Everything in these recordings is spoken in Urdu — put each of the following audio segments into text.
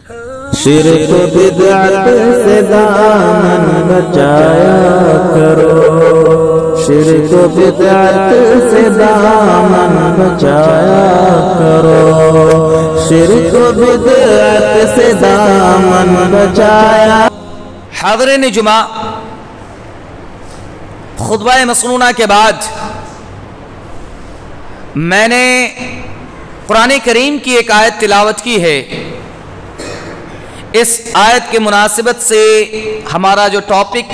شرک و بدعت سے دامن بچایا کرو، شرک و بدعت سے دامن بچایا کرو، شرک و بدعت سے دامن بچایا۔ حاضرین جمعہ، خطبہ مسنونہ کے بعد میں نے قرآن کریم کی ایک آیت تلاوت کی ہے۔ اس آیت کے مناسبت سے ہمارا جو ٹاپک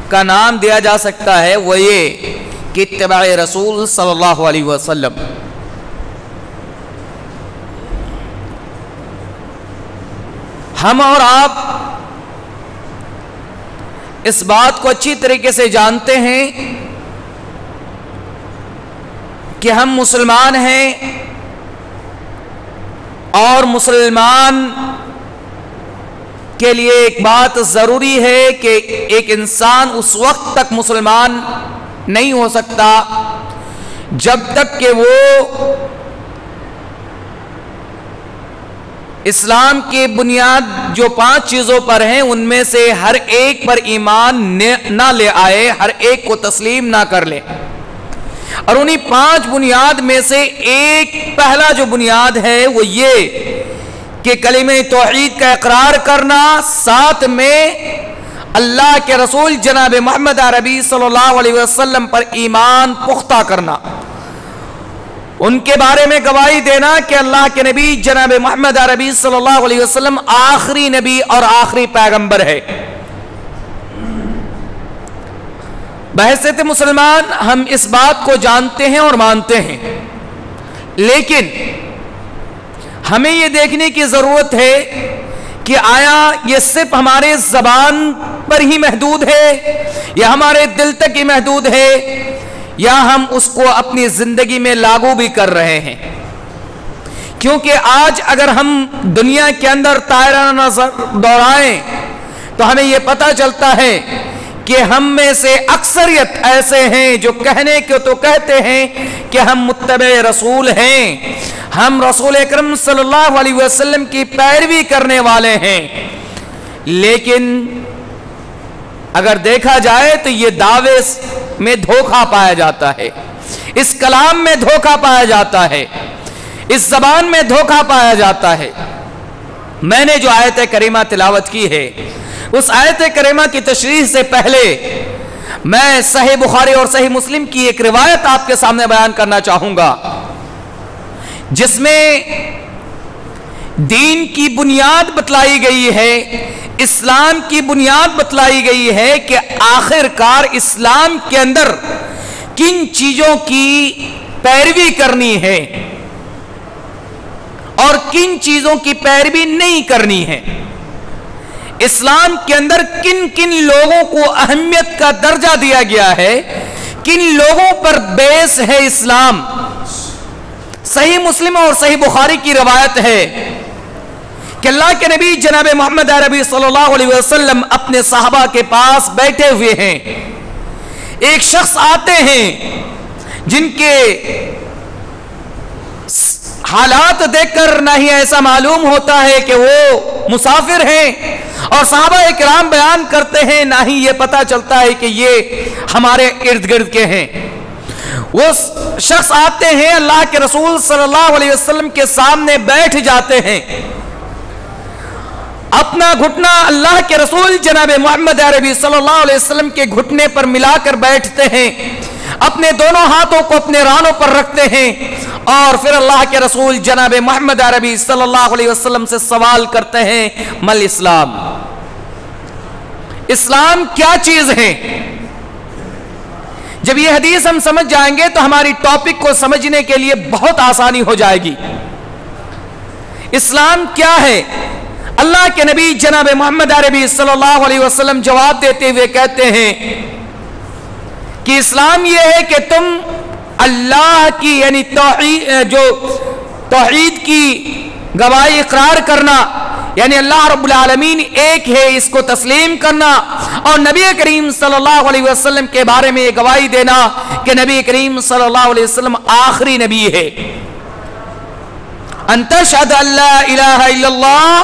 کا نام دیا جا سکتا ہے وہ یہ کہ اتباع رسول صلی اللہ علیہ وسلم۔ ہم اور آپ اس بات کو اچھی طریقے سے جانتے ہیں کہ ہم مسلمان ہیں، اور مسلمان کے لیے ایک بات ضروری ہے کہ ایک انسان اس وقت تک مسلمان نہیں ہو سکتا جب تک کہ وہ اسلام کی بنیاد جو 5 چیزوں پر ہیں ان میں سے ہر ایک پر ایمان نہ لے آئے، ہر ایک کو تسلیم نہ کر لے۔ اور انہی 5 بنیاد میں سے ایک پہلا جو بنیاد ہے وہ یہ کہ کلمہ توحید کا اقرار کرنا، ساتھ میں اللہ کے رسول جناب محمد عربی صلی اللہ علیہ وسلم پر ایمان پختہ کرنا، ان کے بارے میں گواہی دینا کہ اللہ کے نبی جناب محمد عربی صلی اللہ علیہ وسلم آخری نبی اور آخری پیغمبر ہے۔ بحیثیت مسلمان ہم اس بات کو جانتے ہیں اور مانتے ہیں، لیکن ہمیں یہ دیکھنے کی ضرورت ہے کہ آیا یہ صرف ہمارے زبان پر ہی محدود ہے یا ہمارے دل تک ہی محدود ہے، یا ہم اس کو اپنی زندگی میں لاگو بھی کر رہے ہیں؟ کیونکہ آج اگر ہم دنیا کے اندر دائرہ نظر دوڑائیں تو ہمیں یہ پتہ چلتا ہے کہ ہم میں سے اکثریت ایسے ہیں جو کہنے کو تو کہتے ہیں کہ ہم متبع رسول ہیں، ہم رسول اکرم صلی اللہ علیہ وسلم کی پیروی کرنے والے ہیں، لیکن اگر دیکھا جائے تو یہ دعوے میں دھوکہ پایا جاتا ہے، اس کلام میں دھوکہ پایا جاتا ہے، اس زبان میں دھوکہ پایا جاتا ہے۔ میں نے جو آیت کریمہ تلاوت کی ہے، اس آیت کریمہ کی تشریح سے پہلے میں صحیح بخاری اور صحیح مسلم کی ایک روایت آپ کے سامنے بیان کرنا چاہوں گا، جس میں دین کی بنیاد بتلائی گئی ہے، اسلام کی بنیاد بتلائی گئی ہے کہ آخر کار اسلام کے اندر کن چیزوں کی پیروی کرنی ہے اور کن چیزوں کی پیروی نہیں کرنی ہے، اسلام کے اندر کن کن لوگوں کو اہمیت کا درجہ دیا گیا ہے، کن لوگوں پر بیس ہے اسلام۔ صحیح مسلم اور صحیح بخاری کی روایت ہے کہ اللہ کے نبی جناب محمد عربی صلی اللہ علیہ وسلم اپنے صحابہ کے پاس بیٹھے ہوئے ہیں، ایک شخص آتے ہیں جن کے حالات دیکھ کر نہ ہی ایسا معلوم ہوتا ہے کہ وہ مسافر ہیں، اور صحابہ اکرام بیان کرتے ہیں نہ ہی یہ پتہ چلتا ہے کہ یہ ہمارے ارد گرد کے ہیں۔ وہ شخص آتے ہیں، اللہ کے رسول صلی اللہ علیہ وسلم کے سامنے بیٹھ جاتے ہیں، اپنا گھٹنا اللہ کے رسول جناب محمد عربی صلی اللہ علیہ وسلم کے گھٹنے پر ملا کر بیٹھتے ہیں، اپنے دونوں ہاتھوں کو اپنے رانوں پر رکھتے ہیں، اور پھر اللہ کے رسول جناب محمد عربی صلی اللہ علیہ وسلم سے سوال کرتے ہیں، مل اسلام، اسلام کیا چیز ہے؟ جب یہ حدیث ہم سمجھ جائیں گے تو ہماری ٹاپک کو سمجھنے کے لیے بہت آسانی ہو جائے گی۔ اسلام کیا ہے؟ اللہ کے نبی جناب محمد عربی صلی اللہ علیہ وسلم جواب دیتے ہوئے کہتے ہیں کہ اسلام یہ ہے کہ تم اللہ کی یعنی توحید کی گواہی اقرار کرنا، یعنی اللہ رب العالمین ایک ہے اس کو تسلیم کرنا، اور نبی کریم صلی اللہ علیہ وسلم کے بارے میں یہ گواہی دینا کہ نبی کریم صلی اللہ علیہ وسلم آخری نبی ہے۔ ان تشہد ان لا الہ الا اللہ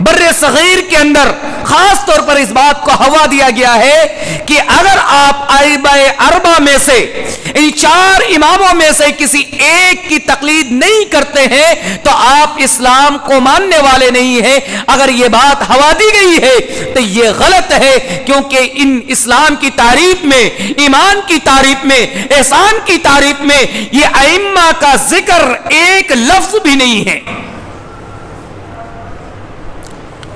بر صغیر کے اندر خاص طور پر اس بات کو ہوا دیا گیا ہے کہ اگر آپ ائمہ اربعہ میں سے ان 4 اماموں میں سے کسی ایک کی تقلید نہیں کرتے ہیں تو آپ اسلام کو ماننے والے نہیں ہیں. اگر یہ بات ہوا دی گئی ہے تو یہ غلط ہے، کیونکہ ان اسلام کی تعریف میں، ایمان کی تعریف میں، احسان کی تعریف میں یہ ائمہ کا ذکر ایک لفظ بھی نہیں ہے.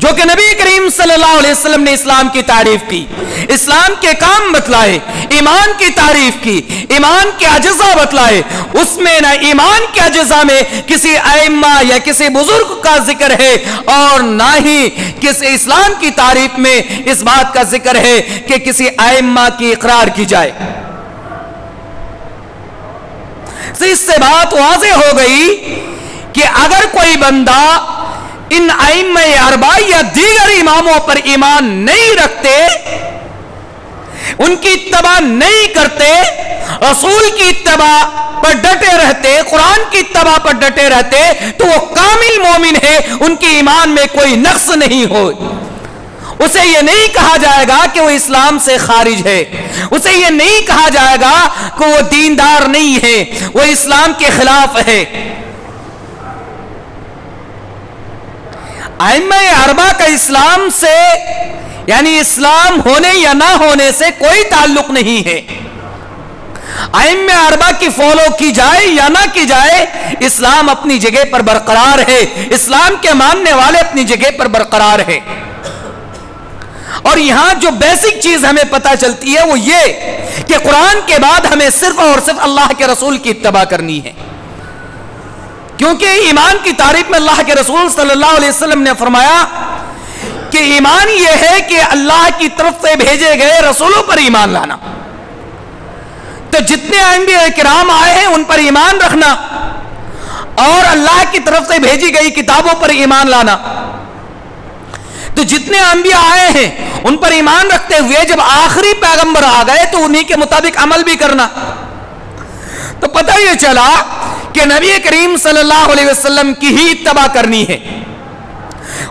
جو کہ نبی کریم صلی اللہ علیہ وسلم نے اسلام کی تعریف کی، اسلام کے کام بتلائے، ایمان کی تعریف کی، ایمان کے اجزاء بتلائے، اس میں نہ ایمان کے اجزاء میں کسی ائمہ یا کسی بزرگ کا ذکر ہے اور نہ ہی کسی اسلام کی تعریف میں اس بات کا ذکر ہے کہ کسی ائمہ کی اقرار کی جائے. اس سے بات واضح ہو گئی کہ اگر کوئی بندہ ان ائمہ اربعہ یا دیگر اماموں پر ایمان نہیں رکھتے، ان کی اتباع نہیں کرتے، رسول کی اتباع پر ڈٹے رہتے، قرآن کی اتباع پر ڈٹے رہتے، تو وہ کامل مومن ہے، ان کے ایمان میں کوئی نقص نہیں ہو. اسے یہ نہیں کہا جائے گا کہ وہ اسلام سے خارج ہے، اسے یہ نہیں کہا جائے گا کہ وہ دیندار نہیں ہے، وہ اسلام کے خلاف ہے. ائمہ اربعہ کا اسلام سے یعنی اسلام ہونے یا نہ ہونے سے کوئی تعلق نہیں ہے. ائمہ اربعہ کی فالو کی جائے یا نہ کی جائے، اسلام اپنی جگہ پر برقرار ہے، اسلام کے ماننے والے اپنی جگہ پر برقرار ہے. اور یہاں جو بیسک چیز ہمیں پتہ چلتی ہے وہ یہ کہ قرآن کے بعد ہمیں صرف اور صرف اللہ کے رسول کی اتباع کرنی ہے. کیونکہ ایمان کی تعریف میں اللہ کے رسول صلی اللہ علیہ وسلم نے فرمایا کہ ایمان یہ ہے کہ اللہ کی طرف سے بھیجے گئے رسولوں پر ایمان لانا. تو جتنے انبیاء کرام آئے ہیں ان پر ایمان رکھنا اور اللہ کی طرف سے بھیجی گئی کتابوں پر ایمان لانا. تو جتنے انبیاء آئے ہیں ان پر ایمان رکھتے ہوئے جب آخری پیغمبر آ گئے تو انہی کے مطابق عمل بھی کرنا. تو پتہ یہ چلا کہ نبی کریم صلی اللہ علیہ وسلم کی ہی اتباع کرنی ہے،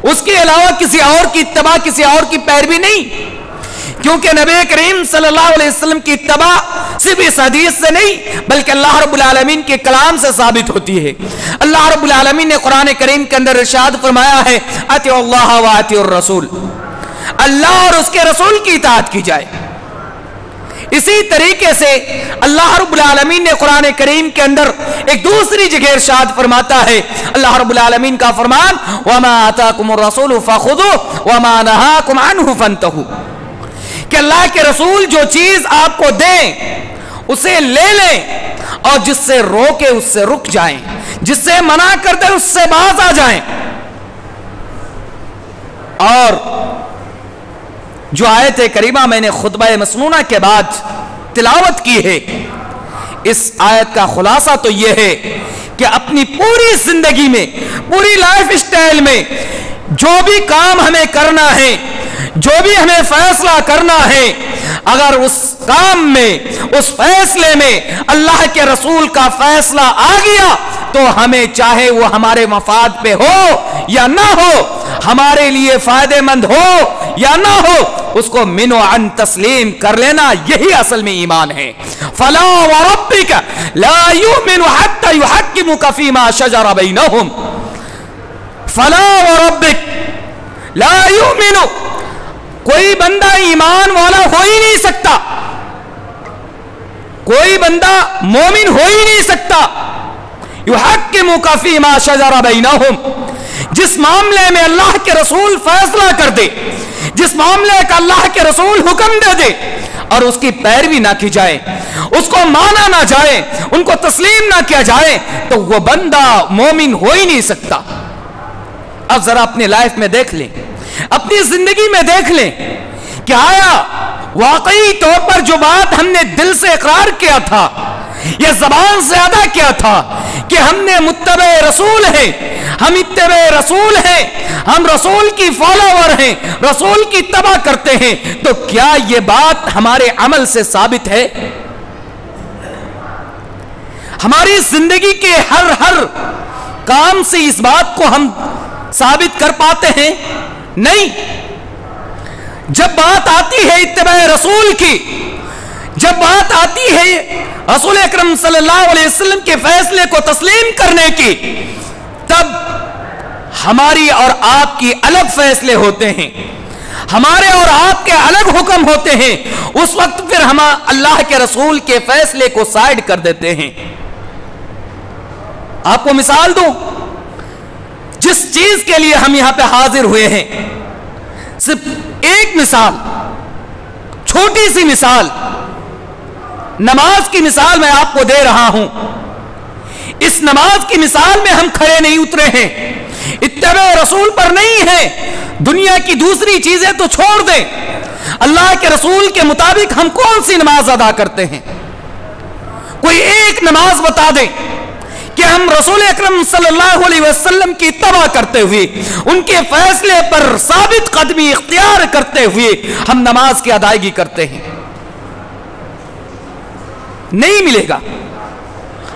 اس کے علاوہ کسی اور کی اتباع، کسی اور کی پیروی نہیں. کیونکہ نبی کریم صلی اللہ علیہ وسلم کی اتباع صرف اس حدیث سے نہیں بلکہ اللہ رب العالمین کے کلام سے ثابت ہوتی ہے. اللہ رب العالمین نے قرآن کریم کے اندر ارشاد فرمایا ہے اطیعوا اللہ واطیعوا الرسول، اللہ اور اس کے رسول کی اطاعت کی جائے. اسی طریقے سے اللہ رب العالمین نے قرآن کریم کے اندر ایک دوسری جگہ ارشاد فرماتا ہے، اللہ رب العالمین کا فرمان وَمَا آتَاكُمُ الرَّسُولُ فَخُذُوهُ وَمَا نَهَاكُمْ عَنْهُ فَانْتَهُوا، کہ اللہ کے رسول جو چیز آپ کو دیں اسے لے لیں اور جس سے روکے اس سے رک جائیں، جس سے منع کر دیں اس سے باز آ جائیں. اور جو آیت کریمہ میں نے خطبہ مسنونہ کے بعد تلاوت کی ہے، اس آیت کا خلاصہ تو یہ ہے کہ اپنی پوری زندگی میں، پوری لائف اسٹائل میں جو بھی کام ہمیں کرنا ہے، جو بھی ہمیں فیصلہ کرنا ہے، اگر اس کام میں، اس فیصلے میں اللہ کے رسول کا فیصلہ آ گیا تو ہمیں چاہے وہ ہمارے مفاد پہ ہو یا نہ ہو، ہمارے لیے فائدہ مند ہو یا نہ ہو، اس کو من و عن تسلیم کر لینا، یہی اصل میں ایمان ہے. فلا وربک لا یؤمن حتی یحکمک فیما شجر بینہم، فلا وربک لا یؤمن، کوئی بندہ ایمان والا ہو ہی نہیں سکتا، کوئی بندہ مومن ہو ہی نہیں سکتا، یحکمک فیما شجر بینہم، جس معاملے میں اللہ کے رسول فیصلہ کر دے، جس معاملے کا اللہ کے رسول حکم دے دے اور اس کی پیروی نہ کی جائے، اس کو مانا نہ جائے، ان کو تسلیم نہ کیا جائے، تو وہ بندہ مومن ہو ہی نہیں سکتا. اب ذرا اپنی لائف میں دیکھ لیں، اپنی زندگی میں دیکھ لیں کہ آیا واقعی طور پر جو بات ہم نے دل سے اقرار کیا تھا یا زبان سے ادا کیا تھا کہ ہم نے متبع رسول ہیں، ہم اتباع رسول ہیں، ہم رسول کی فالوور ہیں، رسول کی اتباع کرتے ہیں، تو کیا یہ بات ہمارے عمل سے ثابت ہے؟ ہماری زندگی کے ہر کام سے اس بات کو ہم ثابت کر پاتے ہیں؟ نہیں، جب بات آتی ہے اتباع رسول کی، جب بات آتی ہے رسول اکرم صلی اللہ علیہ وسلم کے فیصلے کو تسلیم کرنے کی، تب ہماری اور آپ کی الگ فیصلے ہوتے ہیں، ہمارے اور آپ کے الگ حکم ہوتے ہیں۔ اس وقت پھر ہم اللہ کے رسول کے فیصلے کو سائیڈ کر دیتے ہیں۔ آپ کو مثال دوں، جس چیز کے لیے ہم یہاں پہ حاضر ہوئے ہیں، صرف ایک مثال، چھوٹی سی مثال، نماز کی مثال میں آپ کو دے رہا ہوں۔ اس نماز کی مثال میں ہم کھڑے نہیں اترے ہیں، اتباع رسول پر نہیں ہے، دنیا کی دوسری چیزیں تو چھوڑ دیں، اللہ کے رسول کے مطابق ہم کون سی نماز ادا کرتے ہیں؟ کوئی ایک نماز بتا دیں کہ ہم رسول اکرم صلی اللہ علیہ وسلم کی اتباع کرتے ہوئے، ان کے فیصلے پر ثابت قدمی اختیار کرتے ہوئے ہم نماز کی ادائیگی کرتے ہیں۔ نہیں ملے گا۔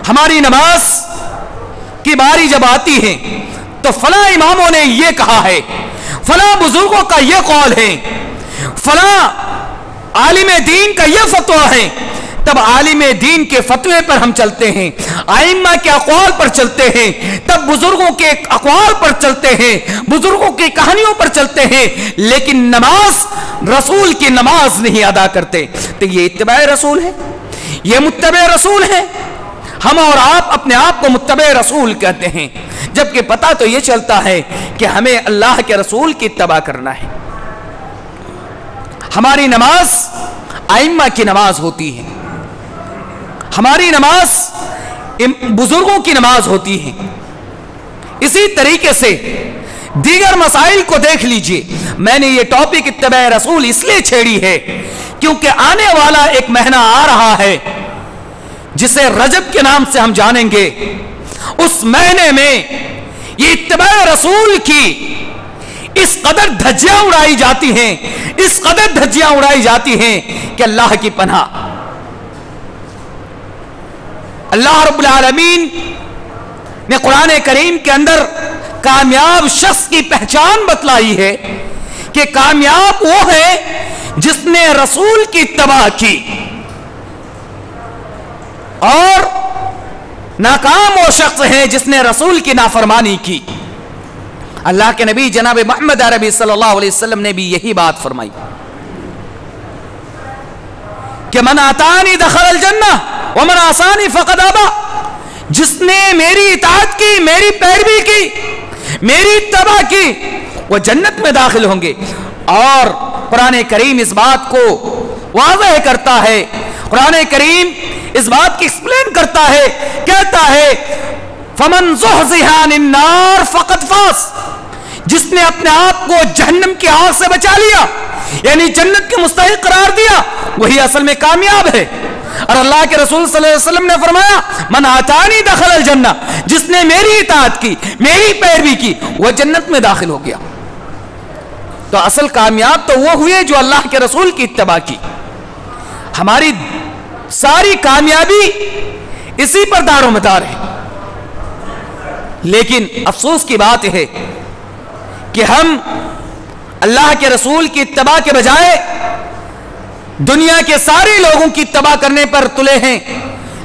ہماری نماز کی باری جب آتی ہے تو فلاں اماموں نے یہ کہا ہے، فلاں بزرگوں کا یہ قول ہے، فلاں عالم دین کا یہ فتویٰ ہے، تب عالم دین کے فتوے پر ہم چلتے ہیں، ائمہ کے اقوال پر چلتے ہیں، تب بزرگوں کے اقوال پر چلتے ہیں، بزرگوں کی کہانیوں پر چلتے ہیں، لیکن نماز رسول کی نماز نہیں ادا کرتے۔ تو یہ اتباع رسول ہے، یہ متبع رسول ہے۔ ہم اور آپ اپنے آپ کو متبع رسول کہتے ہیں، جبکہ پتہ تو یہ چلتا ہے کہ ہمیں اللہ کے رسول کی اتباع کرنا ہے۔ ہماری نماز ائمہ کی نماز ہوتی ہے، ہماری نماز بزرگوں کی نماز ہوتی ہے۔ اسی طریقے سے دیگر مسائل کو دیکھ لیجئے۔ میں نے یہ ٹاپک اتباع رسول اس لیے چھیڑی ہے کیونکہ آنے والا ایک مہینہ آ رہا ہے جسے رجب کے نام سے ہم جانیں گے۔ اس مہینے میں یہ اتباع رسول کی اس قدر دھجیاں اڑائی جاتی ہیں، اس قدر دھجیاں اڑائی جاتی ہیں کہ اللہ کی پناہ۔ اللہ رب العالمین نے قرآن کریم کے اندر کامیاب شخص کی پہچان بتلائی ہے کہ کامیاب وہ ہے جس نے رسول کی اتباع کی، اور ناکام وہ شخص ہے جس نے رسول کی نافرمانی کی۔ اللہ کے نبی جناب محمد عربی صلی اللہ علیہ وسلم نے بھی یہی بات فرمائی کہ من آتانی دخل الجنہ ومن عصانی فقد ابا، جس نے میری اطاعت کی، میری پیروی کی، میری اتباع کی، وہ جنت میں داخل ہوں گے۔ اور قرآن کریم اس بات کو واضح کرتا ہے، قرآن کریم اس بات کی ایکسپلین کرتا ہے، کہتا ہے فمن زحزح عن النار فقد فاز، جس نے اپنے آپ کو جہنم کی آگ سے بچا لیا، یعنی جنت کے مستحق قرار دیا، وہی اصل میں کامیاب ہے۔ اور اللہ کے رسول صلی اللہ علیہ وسلم نے فرمایا من آتانی دخل الجنہ، جس نے میری اطاعت کی، میری پیروی کی، وہ جنت میں داخل ہو گیا۔ تو اصل کامیاب تو وہ ہوئے جو اللہ کے رسول کی اتباع کی۔ ہماری ساری کامیابی اسی پر دار و مدار ہے، لیکن افسوس کی بات ہے کہ ہم اللہ کے رسول کی اتباع کے بجائے دنیا کے سارے لوگوں کی اتباع کرنے پر تلے ہیں،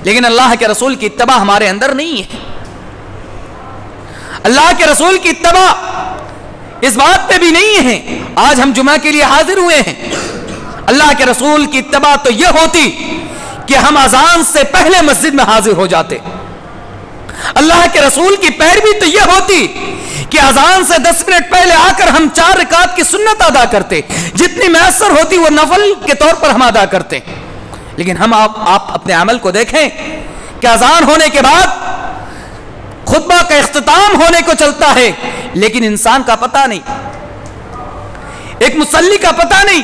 لیکن اللہ کے رسول کی اتباع ہمارے اندر نہیں ہے۔ اللہ کے رسول کی اتباع اس بات پہ بھی نہیں ہے۔ آج ہم جمعہ کے لیے حاضر ہوئے ہیں، اللہ کے رسول کی اتباع تو یہ ہوتی کہ ہم اذان سے پہلے مسجد میں حاضر ہو جاتے۔ اللہ کے رسول کی پیروی تو یہ ہوتی کہ اذان سے 10 منٹ پہلے آ کر ہم 4 رکعت کی سنت ادا کرتے، جتنی میسر ہوتی وہ نفل کے طور پر ہم ادا کرتے۔ لیکن ہم آپ اپنے عمل کو دیکھیں کہ اذان ہونے کے بعد خطبہ کا اختتام ہونے کو چلتا ہے، لیکن انسان کا پتہ نہیں، ایک مصلی کا پتہ نہیں۔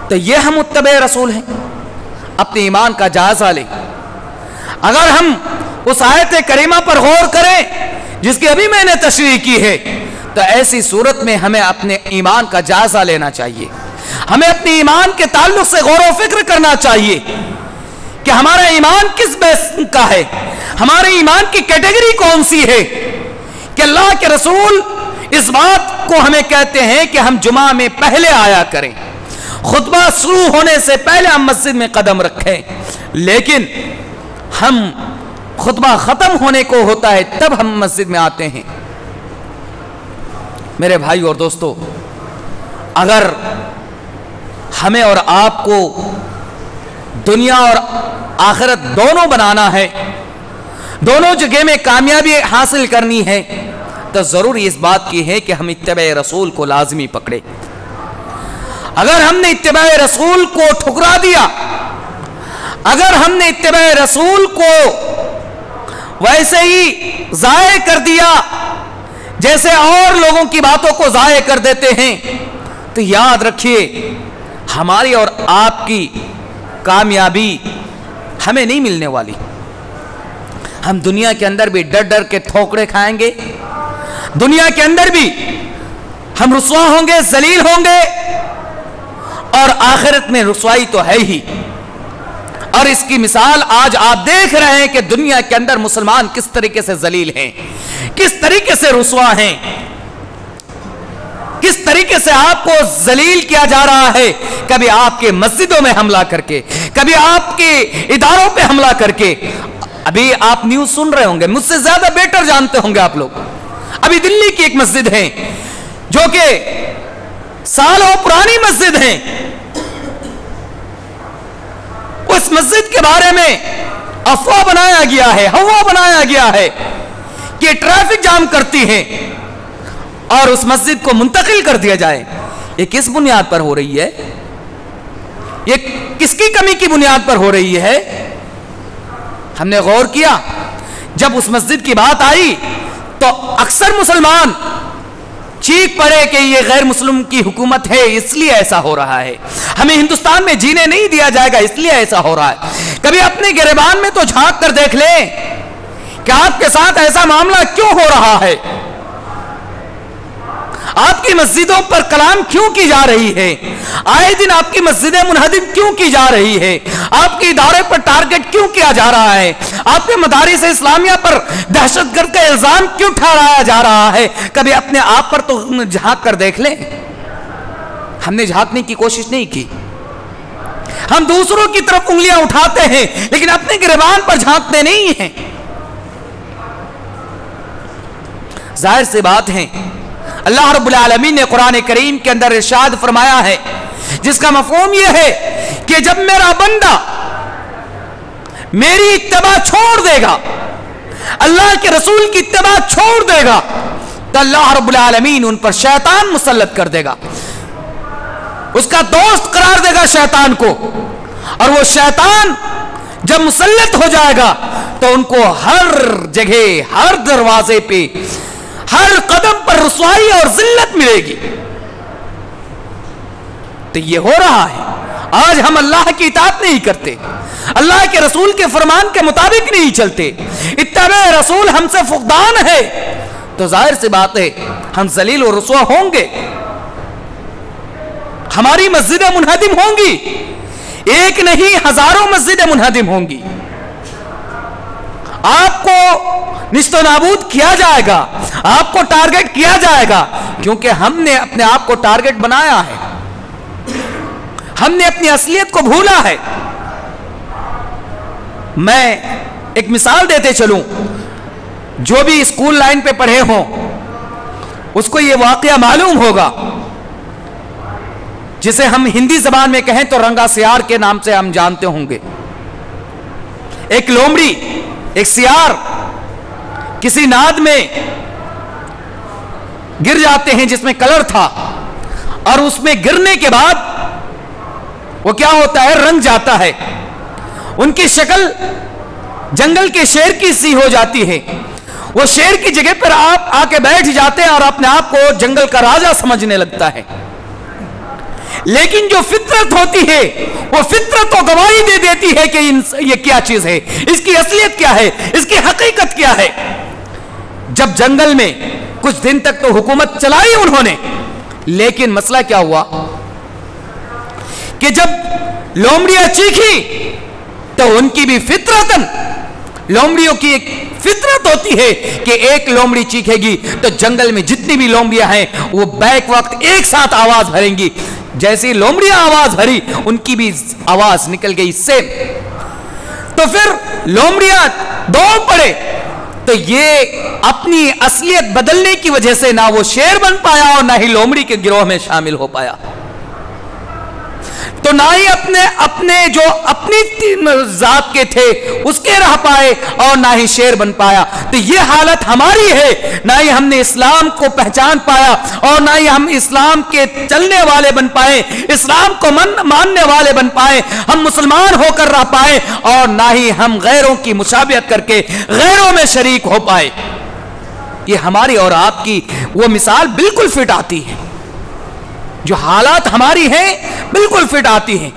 تو یہ ہم متبع رسول ہیں؟ اپنے ایمان کا جائزہ لیں۔ اگر ہم اس آیت کریمہ پر غور کریں جس کی ابھی میں نے تشریح کی ہے، تو ایسی صورت میں ہمیں اپنے ایمان کا جائزہ لینا چاہیے، ہمیں اپنے ایمان کے تعلق سے غور و فکر کرنا چاہیے کہ ہمارا ایمان کس بیس کا ہے، ہمارے ایمان کی کیٹیگری کون سی ہے کہ اللہ کے رسول اس بات وقت کو ہمیں کہتے ہیں کہ ہم جمعہ میں پہلے آیا کریں, خطبہ شروع ہونے سے پہلے ہم مسجد میں قدم رکھیں, لیکن ہم خطبہ ختم ہونے کو ہوتا ہے تب ہم مسجد میں آتے ہیں. میرے بھائی اور دوستو, اگر ہمیں اور آپ کو دنیا اور آخرت دونوں بنانا ہے, دونوں جگہ میں کامیابی حاصل کرنی ہے, تو ضروری اس بات کی ہے کہ ہم اتباع رسول کو لازمی پکڑے. اگر ہم نے اتباع رسول کو ٹھکرا دیا, اگر ہم نے اتباع رسول کو ویسے ہی ضائع کر دیا جیسے اور لوگوں کی باتوں کو ضائع کر دیتے ہیں, تو یاد رکھیے ہماری اور آپ کی کامیابی ہمیں نہیں ملنے والی. ہم دنیا کے اندر بھی ڈر ڈر کے ٹھوکرے کھائیں گے, دنیا کے اندر بھی ہم رسوا ہوں گے, ذلیل ہوں گے, اور آخرت میں رسوائی تو ہے ہی. اور اس کی مثال آج آپ دیکھ رہے ہیں کہ دنیا کے اندر مسلمان کس طریقے سے ذلیل ہیں, کس طریقے سے رسوا ہیں, کس طریقے سے آپ کو ذلیل کیا جا رہا ہے. کبھی آپ کے مسجدوں میں حملہ کر کے, کبھی آپ کے اداروں پہ حملہ کر کے. ابھی آپ نیوز سن رہے ہوں گے, مجھ سے زیادہ بیٹر جانتے ہوں گے آپ لوگ. ابھی دلی کی ایک مسجد ہے جو کہ سالوں پرانی مسجد ہے, اس مسجد کے بارے میں افواہ بنایا گیا ہے, ہوا بنایا گیا ہے کہ ٹریفک جام کرتی ہے اور اس مسجد کو منتقل کر دیا جائے. یہ کس بنیاد پر ہو رہی ہے؟ یہ کس کی کمی کی بنیاد پر ہو رہی ہے؟ ہم نے غور کیا, جب اس مسجد کی بات آئی تو اکثر مسلمان چیخ پڑے کہ یہ غیر مسلم کی حکومت ہے اس لیے ایسا ہو رہا ہے, ہمیں ہندوستان میں جینے نہیں دیا جائے گا اس لیے ایسا ہو رہا ہے. کبھی اپنے گریبان میں تو جھانک کر دیکھ لیں کہ آپ کے ساتھ ایسا معاملہ کیوں ہو رہا ہے, آپ کی مسجدوں پر کلام کیوں کی جا رہی ہے, آئے دن آپ کی مسجدیں منہدم کیوں کی جا رہی ہے, آپ کے ادارے پر ٹارگٹ کیوں کیا جا رہا ہے, آپ کے مدارس اسلامیہ پر دہشت گرد کا الزام کیوں ٹھہرایا جا رہا ہے. کبھی اپنے آپ پر تو جھانک کر دیکھ لیں. ہم نے جھانکنے کی کوشش نہیں کی, ہم دوسروں کی طرف انگلیاں اٹھاتے ہیں لیکن اپنے گریبان پر جھانکتے نہیں ہیں. ظاہر سی بات ہے, اللہ رب العالمین نے قرآن کریم کے اندر ارشاد فرمایا ہے جس کا مفہوم یہ ہے کہ جب میرا بندہ میری اتباع چھوڑ دے گا, اللہ کے رسول کی اتباع چھوڑ دے گا, تو اللہ رب العالمین ان پر شیطان مسلط کر دے گا, اس کا دوست قرار دے گا شیطان کو. اور وہ شیطان جب مسلط ہو جائے گا تو ان کو ہر جگہ, ہر دروازے پہ, ہر قدم پر رسوائی اور ذلت ملے گی. تو یہ ہو رہا ہے. آج ہم اللہ کی اطاعت نہیں کرتے, اللہ کے رسول کے فرمان کے مطابق نہیں چلتے, اتباع رسول ہم سے فقدان ہے, تو ظاہر سی بات ہے ہم ذلیل و رسوا ہوں گے, ہماری مسجدیں منہدم ہوں گی, ایک نہیں ہزاروں مسجدیں منہدم ہوں گی. آپ کو نشت و نابود کیا جائے گا, آپ کو ٹارگٹ کیا جائے گا, کیونکہ ہم نے اپنے آپ کو ٹارگٹ بنایا ہے, ہم نے اپنی اصلیت کو بھولا ہے. میں ایک مثال دیتے چلوں, جو بھی اسکول لائن پہ پڑھے ہوں اس کو یہ واقعہ معلوم ہوگا, جسے ہم ہندی زبان میں کہیں تو رنگا سیار کے نام سے ہم جانتے ہوں گے. ایک لومڑی, ایک سیار کسی ناد میں گر جاتے ہیں جس میں کلر تھا, اور اس میں گرنے کے بعد وہ کیا ہوتا ہے, رنگ جاتا ہے. ان کی شکل جنگل کے شیر کی سی ہو جاتی ہے. وہ شیر کی جگہ پر آپ آ کے بیٹھ جاتے ہیں اور اپنے آپ کو جنگل کا راجا سمجھنے لگتا ہے. لیکن جو فطرت ہوتی ہے وہ فطرت کو گواہی دے دیتی ہے کہ یہ کیا چیز ہے, اس کی اصلیت کیا ہے, اس کی حقیقت کیا ہے. جب جنگل میں کچھ دن تک تو حکومت چلائی انہوں نے, لیکن مسئلہ کیا ہوا کہ جب لومڑیاں چیخی تو ان کی بھی فطرتاً, لومڑیوں کی ایک فطرت ہوتی ہے کہ ایک لومڑی چیخے گی تو جنگل میں جتنی بھی لومڑیاں ہیں وہ بیک وقت ایک ساتھ آواز بھریں گی. جیسی لومڑیاں آواز بھری ان کی بھی آواز نکل گئی سیم. تو پھر لومڑیاں دوڑ پڑے تو یہ اپنی اصلیت بدلنے کی وجہ سے نہ وہ شیر بن پایا اور نہ ہی لومڑی کے گروہ میں شامل ہو پایا. تو نہ ہی اپنے جو اپنی ذات کے تھے اس کے رہ پائے اور نہ ہی شیر بن پایا. تو یہ حالت ہماری ہے. نہ ہی ہم نے اسلام کو پہچان پایا اور نہ ہی ہم اسلام کے چلنے والے بن پائے, اسلام کو ماننے والے بن پائے, ہم مسلمان ہو کر رہ پائے اور نہ ہی ہم غیروں کی مشابہت کر کے غیروں میں شریک ہو پائے. یہ ہماری اور آپ کی وہ مثال بالکل فٹ آتی ہے. جو حالات ہماری ہیں بالکل فٹ آتی ہیں.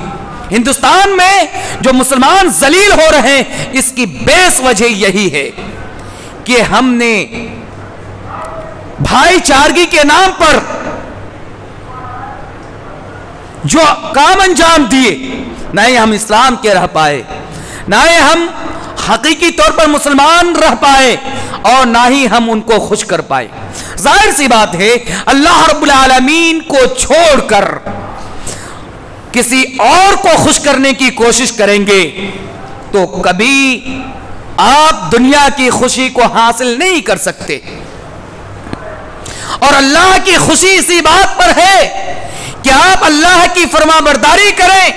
ہندوستان میں جو مسلمان ذلیل ہو رہے ہیں اس کی بیس وجہ یہی ہے کہ ہم نے بھائی چارگی کے نام پر جو کام انجام دیے, نہ ہی ہم اسلام کے رہ پائے, نہ ہی ہم حقیقی طور پر مسلمان رہ پائے اور نہ ہی ہم ان کو خوش کر پائے. ظاہر سی بات ہے اللہ رب العالمین کو چھوڑ کر کسی اور کو خوش کرنے کی کوشش کریں گے تو کبھی آپ دنیا کی خوشی کو حاصل نہیں کر سکتے. اور اللہ کی خوشی اسی بات پر ہے کہ آپ اللہ کی فرما برداری کریں.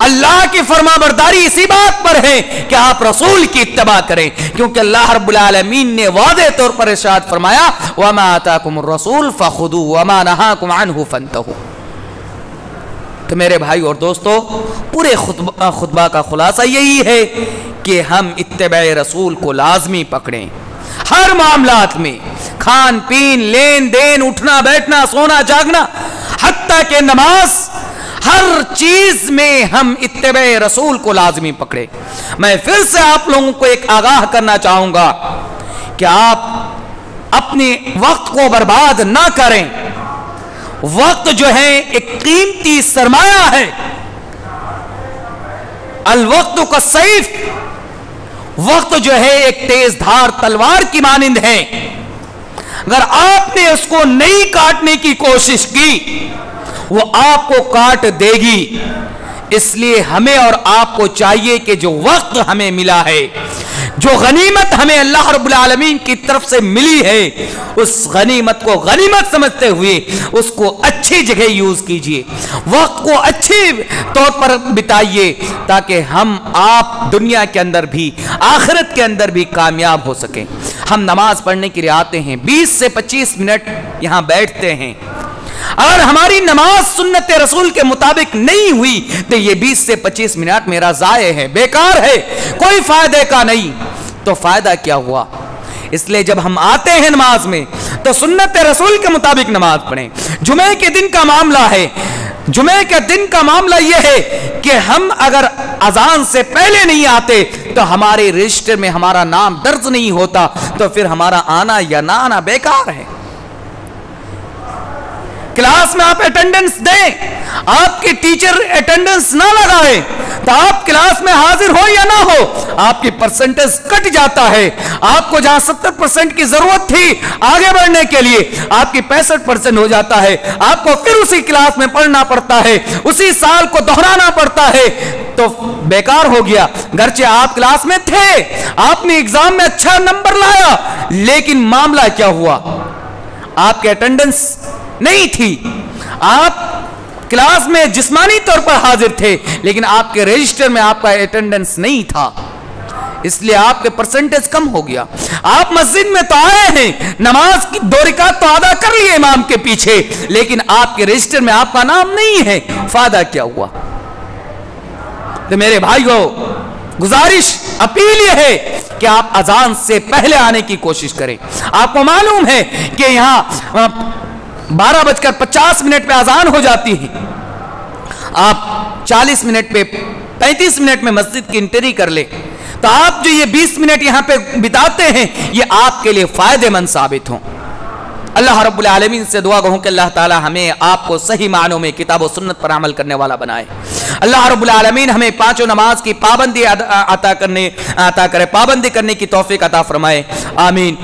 اللہ کی فرما برداری اسی بات پر ہے کہ آپ رسول کی اتباع کریں, کیونکہ اللہ رب العالمین نے واضح طور پر ارشاد فرمایا وَمَا آتَاكُمُ الرَّسُولُ فَخُذُوهُ وَمَا نَهَاكُمْ عَنْهُ فَانْتَهُوا. تو میرے بھائی اور دوستو, پورے خطبہ کا خلاصہ یہی ہے کہ ہم اتباع رسول کو لازمی پکڑیں. ہر معاملات میں, کھان پین, لین دین, اٹھنا بیٹھنا, سونا جاگنا, حتیٰ کہ نماز, ہر چیز میں ہم اتباع رسول کو لازمی پکڑے. میں پھر سے آپ لوگوں کو ایک آگاہ کرنا چاہوں گا کہ آپ اپنے وقت کو برباد نہ کریں. وقت جو ہے ایک قیمتی سرمایہ ہے. الوقت کا سیف, وقت جو ہے ایک تیز دھار تلوار کی مانند ہے. اگر آپ نے اس کو نہیں کاٹنے کی کوشش کی وہ آپ کو کاٹ دے گی. اس لیے ہمیں اور آپ کو چاہیے کہ جو وقت ہمیں ملا ہے, جو غنیمت ہمیں اللہ رب العالمین کی طرف سے ملی ہے, اس غنیمت کو غنیمت سمجھتے ہوئے اس کو اچھی جگہ یوز کیجئے, وقت کو اچھی طور پر بتائیے تاکہ ہم آپ دنیا کے اندر بھی آخرت کے اندر بھی کامیاب ہو سکیں. ہم نماز پڑھنے کے لیے آتے ہیں, 20 سے 25 منٹ یہاں بیٹھتے ہیں. اگر ہماری نماز سنت رسول کے مطابق نہیں ہوئی تو یہ 20 سے 25 منٹ میرا ضائع ہے, بیکار ہے, کوئی فائدے کا نہیں. تو فائدہ کیا ہوا؟ اس لیے جب ہم آتے ہیں نماز میں تو سنت رسول کے مطابق نماز پڑھیں. جمعے کے دن کا معاملہ ہے, جمعے کے دن کا معاملہ یہ ہے کہ ہم اگر اذان سے پہلے نہیں آتے تو ہمارے رجسٹر میں ہمارا نام درج نہیں ہوتا, تو پھر ہمارا آنا یا نہ آنا بیکار ہے. کلاس میں آپ اٹینڈنس دیں, آپ کی ٹیچر اٹینڈنس نہ لگائے تو آپ کلاس میں حاضر ہو یا نہ ہو آپ کی پرسنٹیج کٹ جاتا ہے. آپ کو جہاں 70% کی ضرورت تھی آگے بڑھنے کے لیے آپ کی 65% ہو جاتا ہے. آپ کو پھر اسی کلاس میں پڑھنا پڑتا ہے, اسی سال کو دہرانا پڑتا ہے, تو بیکار ہو گیا. گرچہ آپ کلاس میں تھے, آپ نے ایگزام میں اچھا نمبر لایا, لیکن معاملہ کیا ہوا؟ آپ کے اٹینڈنس نہیں تھی. آپ کلاس میں جسمانی طور پر حاضر تھے لیکن آپ کے رجسٹر میں آپ کا اٹینڈنس نہیں تھا, اس لیے آپ کے پرسنٹیج کم ہو گیا. آپ مسجد میں تو آئے ہیں, نماز کی 2 رکعت تو ادا کر لیے امام کے پیچھے, لیکن آپ کے رجسٹر میں آپ کا نام نہیں ہے. فائدہ کیا ہوا؟ تو میرے بھائیو, گزارش اپیل یہ ہے کہ آپ اذان سے پہلے آنے کی کوشش کریں. آپ کو معلوم ہے کہ یہاں 12:50 پہ اذان ہو جاتی ہے. آپ 40 منٹ پہ 35 منٹ میں مسجد کی انٹری کر لیں تو آپ جو یہ 20 منٹ یہاں پہ بتاتے ہیں یہ آپ کے لیے فائدے مند ثابت ہوں. اللہ رب العالمین سے دعا گو کہ اللہ تعالی ہمیں آپ کو صحیح معنوں میں کتاب و سنت پر عمل کرنے والا بنائے. اللہ رب العالمین ہمیں پانچوں نماز کی پابندی عطا کرے، پابندی کرنے کی توفیق عطا فرمائے. آمین.